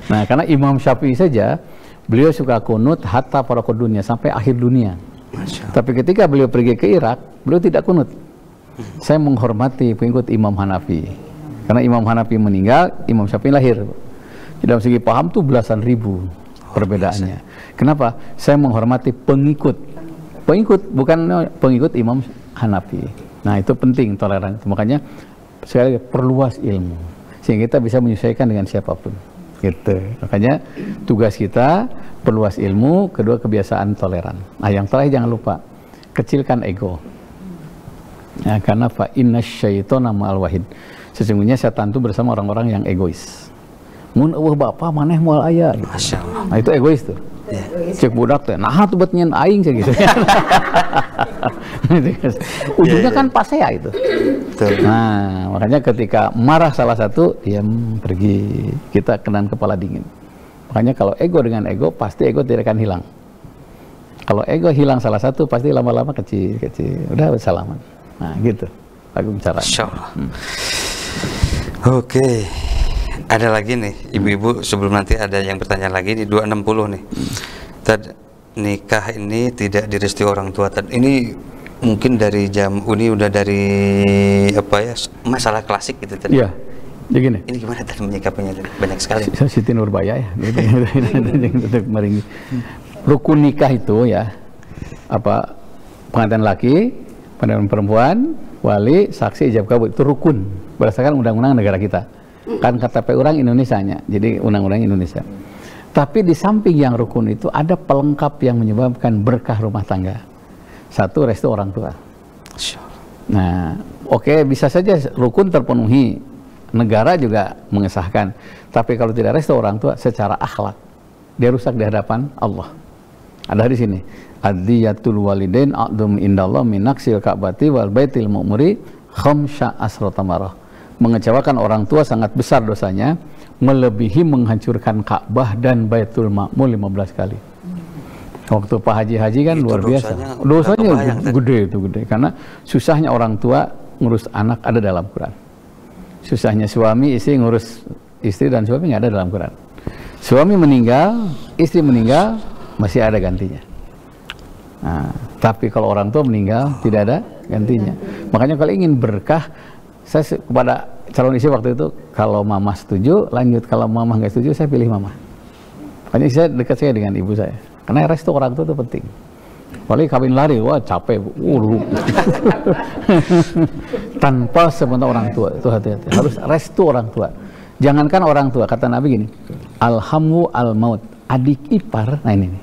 Nah, karena Imam Syafi'i saja beliau suka kunut hatta faraqud dunia, sampai akhir dunia. Tapi ketika beliau pergi ke Irak, beliau tidak kunut. Saya menghormati pengikut Imam Hanafi. Karena Imam Hanafi meninggal, Imam Syafi'i lahir. Dalam segi paham tuh belasan ribu perbedaannya. Kenapa? Saya menghormati pengikut. Pengikut, bukan pengikut Imam Hanafi. Nah, itu penting toleransi. Makanya sekali lagi perluas ilmu sehingga kita bisa menyesuaikan dengan siapapun. Gitu. Makanya tugas kita perluas ilmu, kedua kebiasaan toleran. Nah, yang terakhir jangan lupa kecilkan ego. Ya, karena fa innasyaiton'a ma'al wahid. Sesungguhnya setan itu bersama orang-orang yang egois. Mun eueuh bapak maneh moal aya gitu. Masyaallah. Nah, itu egois tuh. Ya. Cek budak teh, nah tuh buat nyen aing sih gitu. Ujungnya kan pas saya itu. Betul. Nah, makanya ketika marah salah satu, diam, pergi. Kita kenan kepala dingin. Makanya kalau ego dengan ego, pasti ego tidak akan hilang. Kalau ego hilang salah satu, pasti lama-lama kecil. Udah bersalaman. Nah, gitu. Aku bicara. Insyaallah. Oke. Ada lagi nih, ibu-ibu, sebelum nanti ada yang bertanya lagi di 260 nih. Nikah ini tidak direstui orang tua. Ini mungkin dari jam ini udah dari apa ya, masalah klasik gitu tadi. Iya. Jadi gini. Ini gimana tadi menyikapinya tadi? Banyak sekali. Siti Nurbaya ya. Rukun nikah itu ya, apa, pengantin laki, pengantin perempuan, wali, saksi, ijab kabul, itu rukun berdasarkan undang-undang negara kita. Kan KTP orang Indonesianya, jadi undang-undang Indonesia. Tapi di samping yang rukun itu ada pelengkap yang menyebabkan berkah rumah tangga. Satu, restu orang tua. Nah, oke, bisa saja rukun terpenuhi, negara juga mengesahkan. Tapi kalau tidak restu orang tua, secara akhlak dia rusak di hadapan Allah. Ada di sini. Adiyatul walidain a'dhum indallah min naqsil ka'bati wal baitil mu'muri khamsa asrata marah. Mengecewakan orang tua sangat besar dosanya, melebihi menghancurkan Ka'bah dan Baitul Ma'mur 15 kali. Waktu Pak Haji kan itu luar biasa. Dosanya gede itu, gede. Karena susahnya orang tua ngurus anak ada dalam Quran. Susahnya suami, istri ngurus istri dan suami nggak ada dalam Quran. Suami meninggal, istri meninggal, masih ada gantinya. Nah, tapi kalau orang tua meninggal, tidak ada gantinya. Makanya kalau ingin berkah, saya kepada calon istri waktu itu, kalau mama setuju lanjut, kalau mama nggak setuju saya pilih mama. Makanya saya dekat saya dengan ibu saya, karena restu orang tua itu penting. Apalagi kawin lari, wah capek, tanpa sebentar orang tua itu hati-hati, harus restu orang tua. Jangankan orang tua, kata Nabi gini, alhamu al maut, adik ipar, nah ini nih,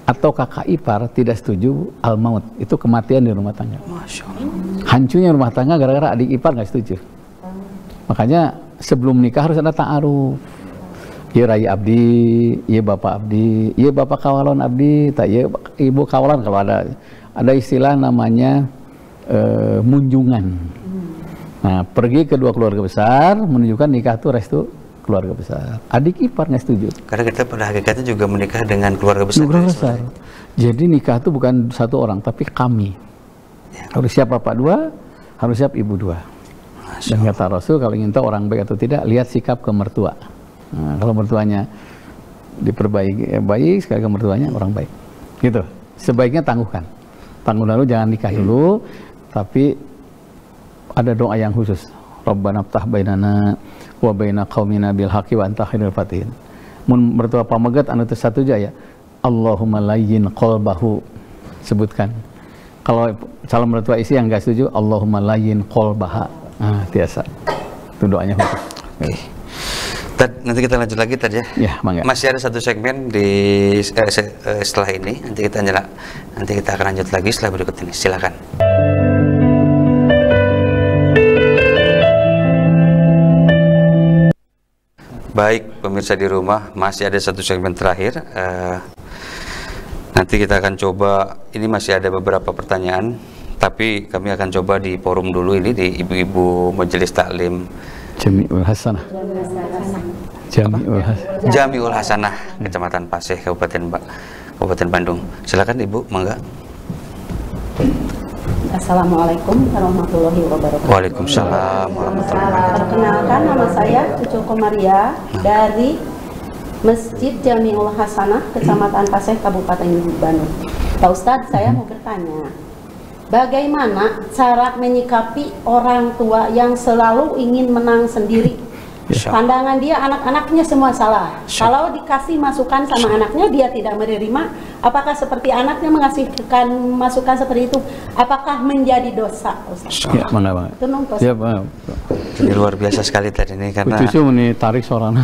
atau kakak ipar tidak setuju al maut, itu kematian di rumah tangga. Masya Allah. Hancurnya rumah tangga gara-gara adik ipar nggak setuju. Makanya sebelum nikah harus ada ta'aruf. Iya rai abdi, iya bapak abdi, iya bapak kawalan abdi, tak iya ibu kawalan. Kalau ada istilah namanya munjungan. Nah, pergi ke dua keluarga besar menunjukkan nikah itu restu keluarga besar. Adik ipar nggak setuju. Karena kita pada hakikatnya juga menikah dengan keluarga besar. Keluarga besar. Jadi nikah itu bukan satu orang, tapi kami. Ya. Harus siap bapak dua, harus siap ibu dua. Dan kata Rasul, kalau ingin tahu orang baik atau tidak, lihat sikap ke mertua. Nah, kalau mertuanya diperbaiki baik, sekali ke mertuanya orang baik. Gitu. Sebaiknya tangguhkan. Tangguh dulu, jangan nikah dulu, tapi ada doa yang khusus. Rabbana ftah bainana wa baina qaumina bil haqqi wa anta khairul fatihin. Mun mertua pamegat anu teu satuju ya. Allahumma layyin qalbahu. Sebutkan. Kalau calon mertua istri yang enggak setuju, Allahumma layyin qalbaha. Nah, biasa. Itu doanya khusus. Okay. Nanti kita lanjut lagi tadi ya. Ya, mangga. Masih ada satu segmen di setelah ini. Nanti kita akan lanjut lagi setelah berikut ini. Silakan. Baik, pemirsa di rumah, masih ada satu segmen terakhir. Nanti kita akan coba, ini masih ada beberapa pertanyaan, tapi kami akan coba di forum dulu ini, di ibu-ibu Majelis Taklim Jami'ul Hasanah. Jami'ul Hasanah, Kecamatan Paseh, Kabupaten Bandung. Silakan Ibu, mangga. Assalamualaikum warahmatullahi wabarakatuh. Waalaikumsalam warahmatullahi wabarakatuh. Perkenalkan, nama saya Cucu Komaria dari Masjid Jami'ul Hasanah, Kecamatan Paseh, Kabupaten Bandung. Pak Ustadz, saya mau bertanya. bagaimana cara menyikapi orang tua yang selalu ingin menang sendiri. Pandangan dia anak-anaknya semua salah. Kalau dikasih masukan sama anaknya dia tidak menerima, apakah seperti anaknya mengasihkan masukan seperti itu? Apakah menjadi dosa? Ya, mana bang? Itu nong Ya bang. Jadi luar biasa sekali tadi ini karena Cucu nih tarik seorang.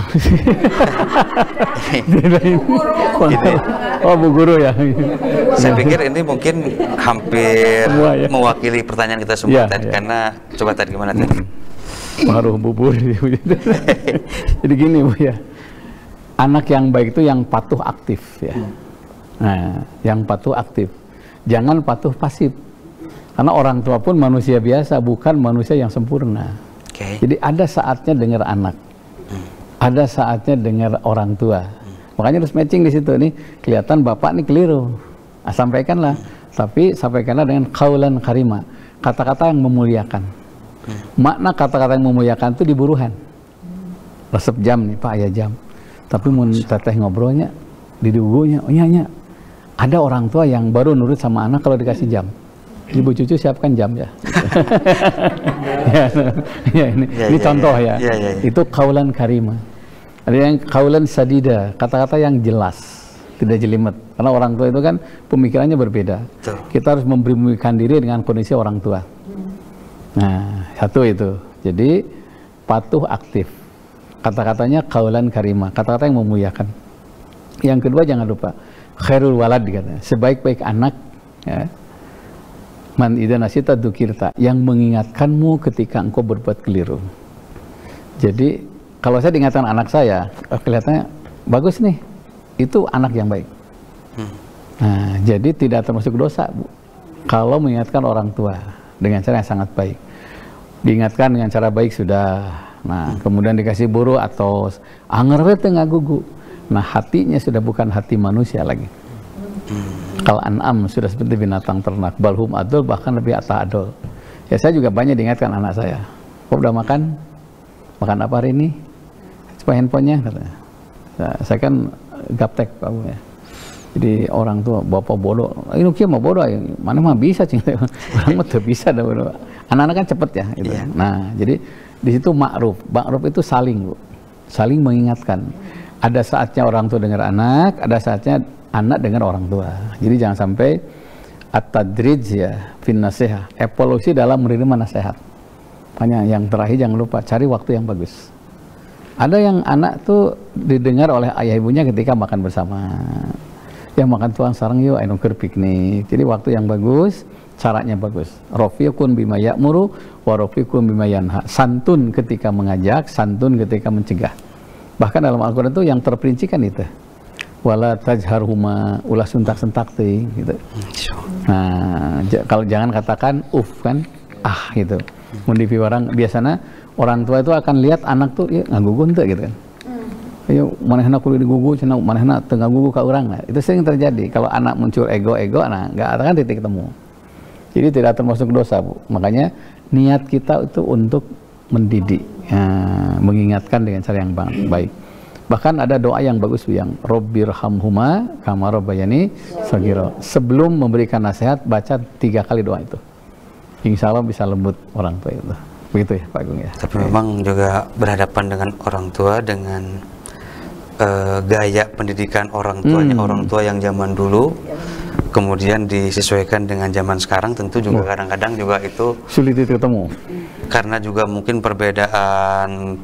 Oh Bu Guru ya. saya pikir ini mungkin hampir Semua, ya. mewakili pertanyaan kita semua Ya, tadi ya. karena coba tadi gimana tadi? Pengaruh bubur. Jadi gini Bu ya, anak yang baik itu yang patuh aktif ya. Nah, yang patuh aktif, jangan patuh pasif. Karena orang tua pun manusia biasa, bukan manusia yang sempurna. Jadi ada saatnya dengar anak, ada saatnya dengar orang tua. Makanya harus matching di situ nih. Kelihatan bapak nih keliru, sampaikanlah. Tapi sampaikanlah dengan qaulan karima, kata-kata yang memuliakan. Makna kata-kata yang memuliakan itu diburuhan. Resep jam nih Pak, ya jam. Tapi mun teteh ngobrolnya di dugunya, oh iya. Ada orang tua yang baru nurut sama anak kalau dikasih jam. Ibu cucu siapkan jam ya. Ini contoh ya. Itu qaulan karima. Ada yang qaulan sadida, kata-kata yang jelas, tidak jelimet. Karena orang tua itu kan pemikirannya berbeda. Kita harus membimbingkan diri dengan kondisi orang tua. Nah, satu itu. Jadi patuh aktif. Kata-katanya qaulan karima, kata-kata yang memuliakan. Yang kedua jangan lupa khairul walad dikatakan, sebaik-baik anak ya. Man idza nasita dzukirta, yang mengingatkanmu ketika engkau berbuat keliru. Jadi kalau saya diingatkan anak saya, kelihatannya bagus nih. Itu anak yang baik. Nah, jadi tidak termasuk dosa, Bu. Kalau mengingatkan orang tua dengan cara yang sangat baik. Diingatkan dengan cara baik sudah. Nah, kemudian dikasih buru atau angerwe tengah gugu. Nah, hatinya sudah bukan hati manusia lagi. Kalau an'am sudah seperti binatang ternak, balhum adul, bahkan lebih ata'adul. Ya, saya juga banyak diingatkan anak saya. Kok udah makan? Makan apa hari ini? Coba handphonenya, katanya. Nah, saya kan gaptek kamu ya. Jadi orang tua bapak bodoh, ini kia mau bodoh, mana mah bisa cing, orang mah tuh bisa dah bodoh. Anak-anak kan cepet ya, gitu. Yeah. Nah, jadi di situ ma'ruf itu saling, Bu. Saling mengingatkan. Ada saatnya orang tua dengar anak, ada saatnya anak dengar orang tua. Jadi jangan sampai at-tadrij ya fin nasihah, evolusi dalam menerima nasihat. Hanya yang terakhir jangan lupa cari waktu yang bagus. Ada yang anak tuh didengar oleh ayah ibunya ketika makan bersama. Ya makan tuang sarang yuk, ayo keur piknik. Jadi waktu yang bagus, caranya bagus. Rafiqun bima ya'muru wa rafiqun bima yanha. Santun ketika mengajak, santun ketika mencegah. Bahkan dalam Al-Qur'an itu yang terperinci kan itu. Wala tajharhuma, ulah sentak-sentak teh gitu. Nah, kalau jangan katakan kan, gitu. Mun di orang biasanya orang tua itu akan lihat anak tuh ya ngagugun tuh gitu kan. Ayo manehna kudu digugu cenah manehna teu ngagugu ka urang. Nah, itu sering terjadi kalau anak muncul ego nah enggak akan titik temu. Jadi tidak termasuk dosa, Bu. Makanya niat kita itu untuk mendidik, ya, mengingatkan dengan cara yang baik. Bahkan ada doa yang bagus yang Robbirhamhuma kama rabbayani shaghira. Sebelum memberikan nasihat baca 3 kali doa itu. Insya Allah bisa lembut orang tua itu. Begitu ya Pak Agung ya. Tapi memang juga berhadapan dengan orang tua dengan gaya pendidikan orang tuanya, orang tua yang zaman dulu kemudian disesuaikan dengan zaman sekarang, tentu juga kadang-kadang juga itu sulit ketemu. Karena juga mungkin perbedaan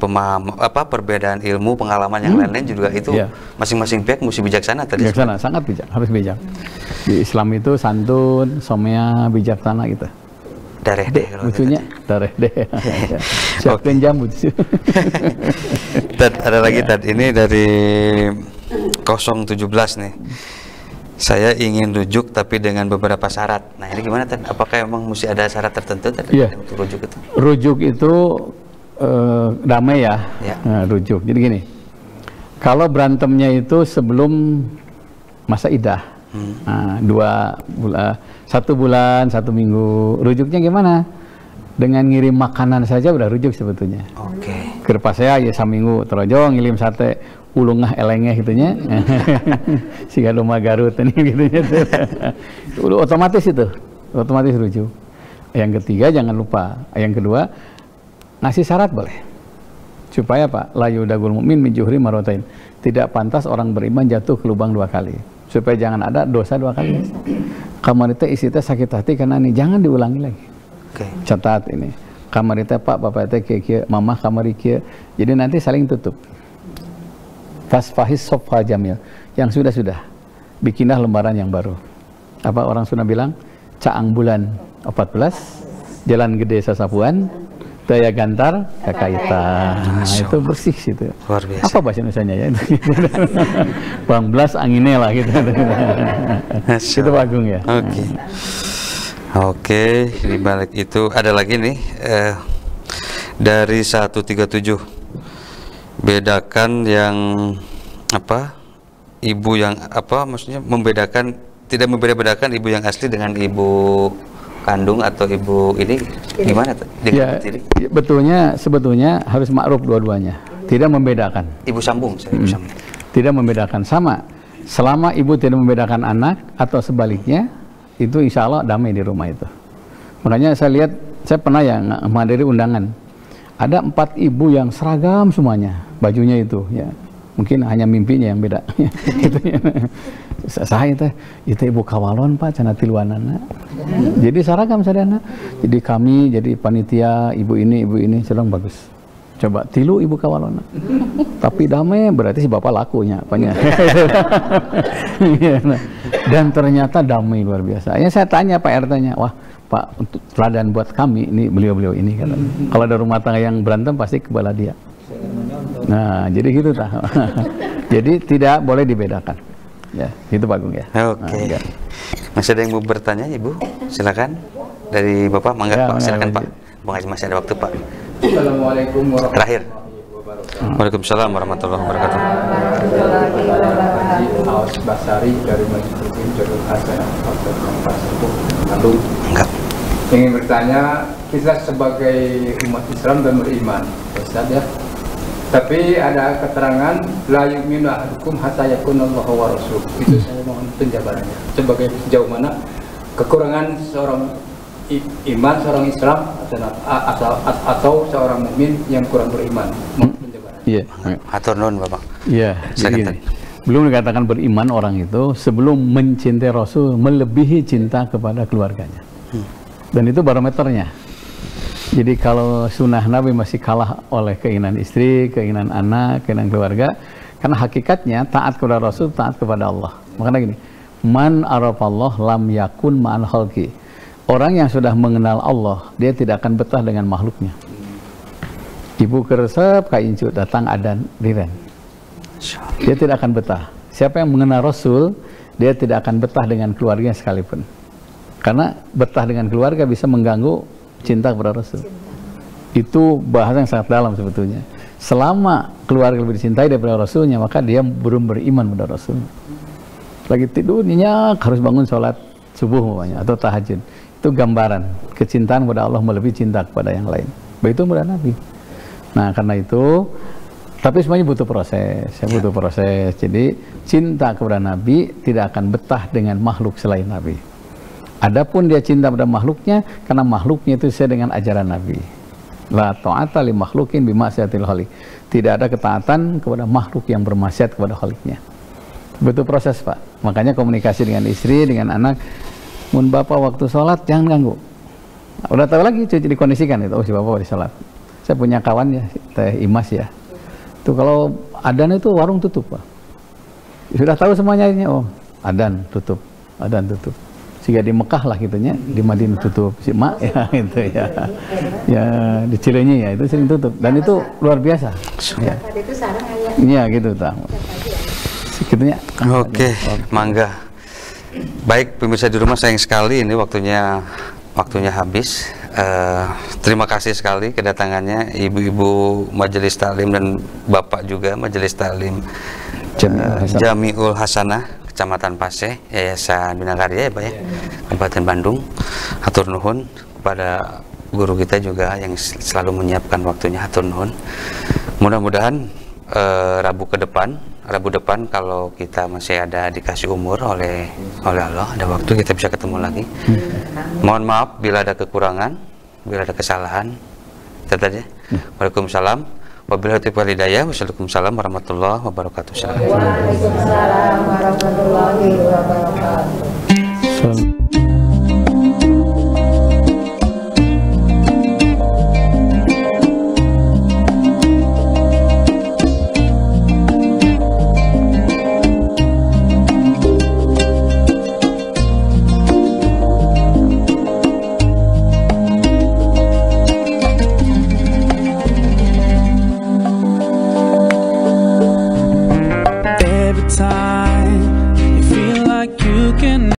perbedaan ilmu, pengalaman yang lain-lain juga itu masing-masing pihak mesti bijaksana tadi. Bijaksana, sangat bijak, harus bijak. Di Islam itu santun, somea, bijaksana gitu. Dareh deh kalau lucunya dareh deh. Siapkan jamu. Tad, ada lagi Tad, ini dari 017 nih. Saya ingin rujuk tapi dengan beberapa syarat. Nah, ini gimana Tad? Apakah emang mesti ada syarat tertentu Tad untuk rujuk itu? Rujuk itu damai ya. Nah, rujuk. Jadi gini. Kalau berantemnya itu sebelum masa iddah. Nah, 1 bulan, 1 minggu. Rujuknya gimana? Dengan ngirim makanan saja udah rujuk sebetulnya. Oke. Kerpa saya ya saminggu terojo ngirim sate ulungah elengeh gitunya. Siga domba Garut ini gitunya. Udah otomatis itu. otomatis rujuk. Yang ketiga jangan lupa, yang kedua ngasih syarat boleh, supaya Pak la yudagul mu'min min juhri marratain, tidak pantas orang beriman jatuh ke lubang 2 kali, supaya jangan ada dosa 2 kali. Kamar itu isi teh sakit hati karena ini jangan diulangi lagi. Catat ini, kamar itu Pak bapak teh kieu mamah kamar kieu, jadi nanti saling tutup. Fasfahis sofa jamil, yang sudah bikinlah lembaran yang baru. Apa orang Sunda bilang, caang bulan 14, jalan gede sasapuan, daya gantar kakaitan. Nah, itu bersih situ. Luar biasa. Apa bahasa Indonesianya ya? Bang Blas anginnya lah gitu. Itu Pak Agung ya. Oke, di balik itu ada lagi nih dari 137. Bedakan yang apa? Ibu yang apa? Maksudnya tidak membedakan ibu yang asli dengan ibu kandung atau ibu ini gimana tuh? Ya, sebetulnya harus ma'ruf dua-duanya. Tidak membedakan. Ibu sambung, ibu sambung. Tidak membedakan, sama. Selama ibu tidak membedakan anak atau sebaliknya, itu insya Allah damai di rumah itu. Makanya saya pernah ya menghadiri undangan. Ada 4 ibu yang seragam semuanya, bajunya itu ya. Mungkin hanya mimpinya yang beda. Saya itu ibu kawalon Pak, cana tiluanana. Jadi seragam sadana. Jadi kami jadi panitia ibu ini sedang bagus. Coba tilu ibu kawalona. Tapi damai berarti si bapak lakunya apanya. Dan ternyata damai luar biasa. Ya saya tanya Pak RT-nya, wah Pak untuk teladan buat kami ini beliau ini katanya. Kalau ada rumah tangga yang berantem pasti kebala dia. Nah, jadi gitu tah. Jadi tidak boleh dibedakan. Ya, itu Pak Agung ya. Oke. Masih ada yang mau bertanya, Ibu? Silakan. Dari Bapak, mangga ya, Pak. Silakan Pak. Bang Haji masih ada waktu Pak. Assalamualaikum warahmatullahi wabarakatuh. Waalaikumsalam warahmatullahi wabarakatuh. Awas Basari dari Majelis Jodul Hasanah Bandung. Enggak. Ingin bertanya, kita sebagai umat Islam dan beriman, Ustaz ya. Tapi ada keterangan la yu'minu ahadukum hatta yakunallahu wa rasul. Itu saya mohon penjabarannya. Sebagai sejauh mana kekurangan seorang iman, seorang Islam atau seorang mukmin yang kurang beriman. Mohon penjabarannya. Iya. Hatur nuhun Bapak. Iya, jadi belum dikatakan beriman orang itu sebelum mencintai Rasul melebihi cinta kepada keluarganya. Dan itu barometernya. Jadi kalau sunnah Nabi masih kalah oleh keinginan istri, keinginan anak, keinginan keluarga, karena hakikatnya taat kepada Rasul, taat kepada Allah. Makanya gini, man arafallah lam yakun ma'al khalqi. Orang yang sudah mengenal Allah, dia tidak akan betah dengan makhluknya. Ibu keresep, kaincu datang adan riren. Dia tidak akan betah. Siapa yang mengenal Rasul, dia tidak akan betah dengan keluarganya sekalipun. Karena betah dengan keluarga bisa mengganggu cinta kepada Rasul. Itu bahasa yang sangat dalam sebetulnya. Selama keluarga lebih dicintai daripada Rasulnya, maka dia belum beriman pada Rasul. Lagi tidur nyenyak harus bangun sholat subuh umpamanya atau tahajud. Itu gambaran kecintaan kepada Allah melebihi cinta kepada yang lain. Begitu kepada Nabi. Nah karena itu, tapi semuanya butuh proses. Butuh proses. Jadi cinta kepada Nabi tidak akan betah dengan makhluk selain Nabi. Adapun dia cinta pada makhluknya karena makhluknya itu sesuai dengan ajaran Nabi. La ta'ata li makhlukin bima'siyatil khaliq. Tidak ada ketaatan kepada makhluk yang bermaksiat kepada khaliknya. Butuh proses Pak. Makanya komunikasi dengan istri, dengan anak. Mun bapak waktu sholat jangan ganggu. Udah tahu lagi cuci dikondisikan itu. Oh si bapak di sholat. Saya punya kawan ya, Teh Imas ya. Itu kalau adan itu warung tutup Pak. Sudah tahu semuanya ini. Oh adan tutup. Sehingga di Mekah lah gitunya, di Madinah tutup, si Mak ya itu ya. Ya di Cileunyi ya itu sering tutup dan itu luar biasa. Ya. Iya gitu tak. Segitunya. Oke, mangga. Baik pemirsa di rumah, sayang sekali ini waktunya habis. Terima kasih sekali kedatangannya ibu-ibu Majelis Taklim dan bapak juga Majelis Taklim Jamiul Hasanah Kecamatan Paseh, Yayasan Bina Karya ya Pak ya, Kabupaten Bandung. Hatur nuhun kepada guru kita juga yang selalu menyiapkan waktunya. Hatur nuhun. Mudah-mudahan Rabu ke depan Rabu depan kalau kita masih ada dikasih umur oleh Allah, ada waktu kita bisa ketemu lagi. Mohon maaf bila ada kekurangan, bila ada kesalahan. Itu tadi. Waalaikumsalam. Wabillahi taufiq wal hidayah. Wassalamualaikum warahmatullahi wabarakatuh. Waalaikumsalam warahmatullahi wabarakatuh.